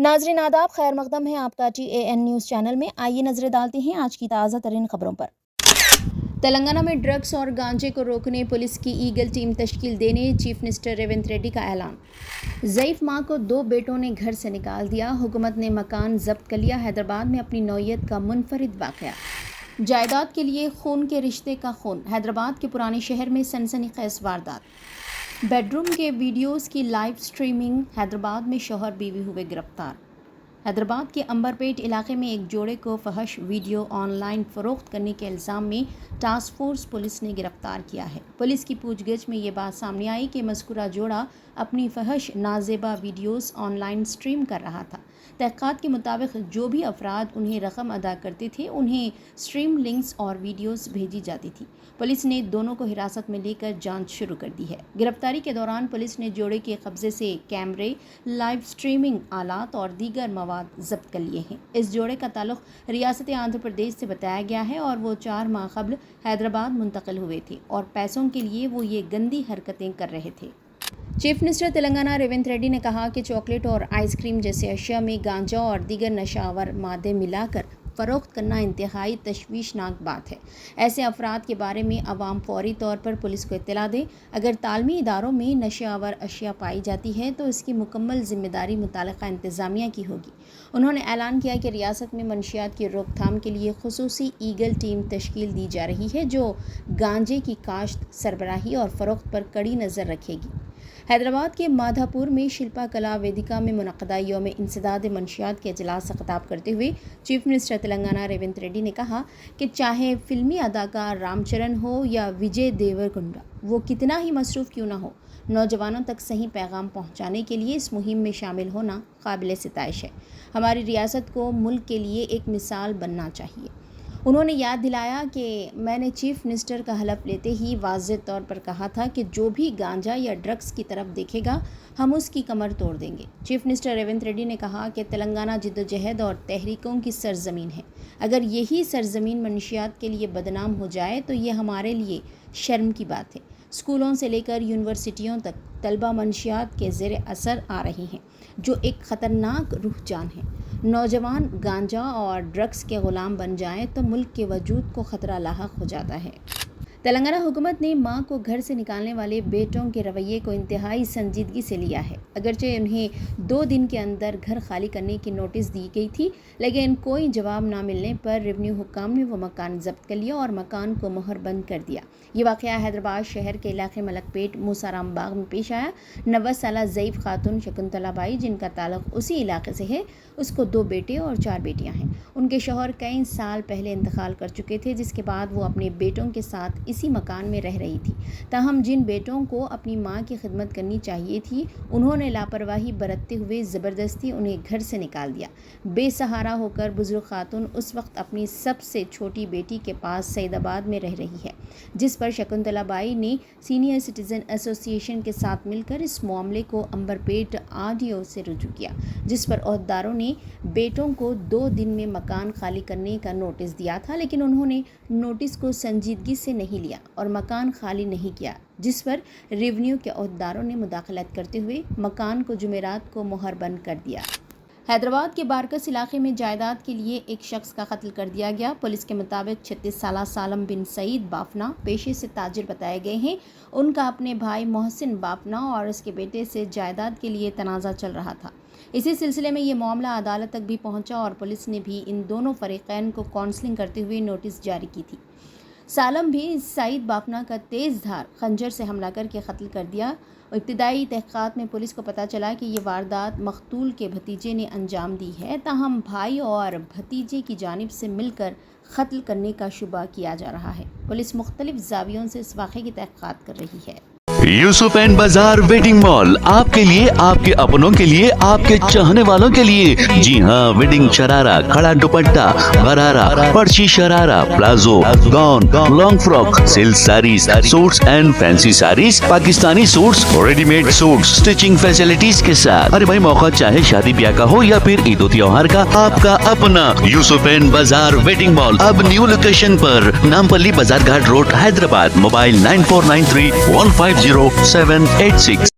ناظرین آداب، خیر مقدم ہے آپ کا TAN نیوز چینل میں۔ آئیے نظر ڈالتے ہیں آج کی تازہ ترین خبروں پر۔ تلنگانہ میں ڈرگس اور گانجے کو روکنے پولیس کی ایگل ٹیم تشکیل دینے چیف منسٹر ریونت ریڈی کا اعلان۔ ضعیف ماں کو 2 بیٹوں نے گھر سے نکال دیا، حکومت نے مکان ضبط کر لیا۔ حیدرآباد میں اپنی نوعیت کا منفرد واقعہ، جائیداد کے لیے خون کے رشتے کا خون۔ حیدرآباد کے پرانے شہر میں سنسنی خیز واردات، بیڈ روم کے ویڈیوز کی لائیو سٹریمنگ۔ حیدرآباد میں شوہر بیوی ہوئے گرفتار۔ حیدرآباد کے امبرپیٹ علاقے میں ایک جوڑے کو فحش ویڈیو آن لائن فروخت کرنے کے الزام میں ٹاسک فورس پولیس نے گرفتار کیا ہے۔ پولیس کی پوچھ گچھ میں یہ بات سامنے آئی کہ مذکورہ جوڑا اپنی فحش نازیبا ویڈیوز آن لائن سٹریم کر رہا تھا۔ تحقیقات کے مطابق جو بھی افراد انہیں رقم ادا کرتے تھے انہیں سٹریم لنکس اور ویڈیوز بھیجی جاتی تھی۔ پولیس نے دونوں کو حراست میں لے کر جانچ شروع کر دی ہے۔ گرفتاری کے دوران پولیس نے جوڑے کے قبضے سے کیمرے، لائیو سٹریمنگ آلات اور دیگر مواد ضبط کر لیے ہیں۔ اس جوڑے کا تعلق ریاست آندھرا پردیش سے بتایا گیا ہے اور وہ 4 ماہ قبل حیدرآباد منتقل ہوئے تھے اور پیسوں کے لیے وہ یہ گندی حرکتیں کر رہے تھے۔ چیف منسٹر تلنگانہ ریونت ریڈی نے کہا کہ چاکلیٹ اور آئس کریم جیسے اشیاء میں گانجا اور دیگر نشہ آور مادے ملا کر فروخت کرنا انتہائی تشویشناک بات ہے۔ ایسے افراد کے بارے میں عوام فوری طور پر پولیس کو اطلاع دیں۔ اگر تعلیمی اداروں میں نشہ آور اشیاء پائی جاتی ہے تو اس کی مکمل ذمہ داری متعلقہ انتظامیہ کی ہوگی۔ انہوں نے اعلان کیا کہ ریاست میں منشیات کی روک تھام کے لیے خصوصی ایگل ٹیم تشکیل دی جا رہی ہے جو گانجے کی کاشت، سربراہی اور فروخت پر کڑی نظر رکھے گی۔ حیدرآباد کے مادھا پور میں شلپا کلا ویدیکا میں منعقدہ یوم انسداد منشیات کے اجلاس سے خطاب کرتے ہوئے چیف منسٹر تلنگانہ ریونت ریڈی نے کہا کہ چاہے فلمی اداکار رام چرن ہو یا وجے دیورکنڈا، وہ کتنا ہی مصروف کیوں نہ ہو، نوجوانوں تک صحیح پیغام پہنچانے کے لیے اس مہم میں شامل ہونا قابل ستائش ہے۔ ہماری ریاست کو ملک کے لیے ایک مثال بننا چاہیے۔ انہوں نے یاد دلایا کہ میں نے چیف منسٹر کا حلف لیتے ہی واضح طور پر کہا تھا کہ جو بھی گانجا یا ڈرگس کی طرف دیکھے گا ہم اس کی کمر توڑ دیں گے۔ چیف منسٹر ریونت ریڈی نے کہا کہ تلنگانہ جدوجہد اور تحریکوں کی سرزمین ہے۔ اگر یہی سرزمین منشیات کے لیے بدنام ہو جائے تو یہ ہمارے لیے شرم کی بات ہے۔ اسکولوں سے لے کر یونیورسٹیوں تک طلبہ منشیات کے زیر اثر آ رہی ہیں جو ایک خطرناک روح جان ہے۔ نوجوان گانجا اور ڈرگس کے غلام بن جائیں تو ملک کے وجود کو خطرہ لاحق ہو جاتا ہے۔ تلنگانہ حکومت نے ماں کو گھر سے نکالنے والے بیٹوں کے رویے کو انتہائی سنجیدگی سے لیا ہے۔ اگرچہ انہیں 2 دن کے اندر گھر خالی کرنے کی نوٹس دی گئی تھی، لیکن کوئی جواب نہ ملنے پر ریونیو حکام نے وہ مکان ضبط کر لیا اور مکان کو مہر بند کر دیا۔ یہ واقعہ حیدرآباد شہر کے علاقے ملک پیٹ موسارام باغ میں پیش آیا۔ 90 سالہ ضعیف خاتون شکنتلا بائی جن کا تعلق اسی علاقے سے ہے، اس کو 2 بیٹے اور 4 بیٹیاں ہیں۔ ان کے شوہر کئی سال پہلے انتقال کر چکے تھے، جس کے بعد وہ اپنے بیٹوں کے ساتھ اسی مکان میں رہ رہی تھی۔ تاہم جن بیٹوں کو اپنی ماں کی خدمت کرنی چاہیے تھی انہوں نے لاپرواہی برتتے ہوئے زبردستی انہیں گھر سے نکال دیا۔ بے سہارا ہو کر بزرگ خاتون اس وقت اپنی سب سے چھوٹی بیٹی کے پاس سعید آباد میں رہ رہی ہے، جس پر شکنتلا بائی نے سینئر سٹیزن ایسوسی ایشن کے ساتھ مل کر اس معاملے کو امبرپیٹ RDO سے رجوع کیا، جس پر عہدیداروں نے بیٹوں کو 2 دن میں مکان خالی کرنے کا نوٹس دیا تھا، لیکن انہوں نے نوٹس کو سنجیدگی سے نہیں لیا اور مکان خالی نہیں کیا، جس پر ریونیو کے عہدیداروں نے مداخلت کرتے ہوئے مکان کو جمعرات کو مہر بند کر دیا۔ حیدرآباد کے بارکس علاقے میں جائیداد کے لیے ایک شخص کا قتل کر دیا گیا۔ پولیس کے مطابق 36 سالہ سالم بن سعید بافنا پیشے سے تاجر بتائے گئے ہیں۔ ان کا اپنے بھائی محسن بافنا اور اس کے بیٹے سے جائیداد کے لیے تنازع چل رہا تھا۔ اسی سلسلے میں یہ معاملہ عدالت تک بھی پہنچا اور پولیس نے بھی ان دونوں فریقین کو کاؤنسلنگ کرتے ہوئے نوٹس جاری کی تھی۔ سالم بھی سعید بافنا کا تیز دھار خنجر سے حملہ کر کے قتل کر دیا۔ ابتدائی تحقیقات میں پولیس کو پتہ چلا کہ یہ واردات مقتول کے بھتیجے نے انجام دی ہے، تاہم بھائی اور بھتیجے کی جانب سے مل کر قتل کرنے کا شبہ کیا جا رہا ہے۔ پولیس مختلف زاویوں سے اس واقعے کی تحقیقات کر رہی ہے۔ یوسف اینڈ بازار ویڈنگ مال آپ کے لیے، آپ کے اپنوں کے لیے، آپ کے چاہنے والوں کے لیے۔ جی ہاں، ویڈنگ شرارہ، کھڑا دوپٹہ، غرارہ، پرچی sharara, palazzo, gown, long frock, silk saris, suits and fancy saris, Pakistani suits, ready made suits, stitching facilities کے ساتھ۔ ارے بھائی، موقع چاہے شادی بیاہ کا ہو یا پھر عید و تہوار کا، آپ کا اپنا یوسف اینڈ بازار ویڈنگ مال اب نیو لوکیشن پر، نامپلی بازار گھاٹ روڈ، حیدرآباد۔ موبائل 9493150786۔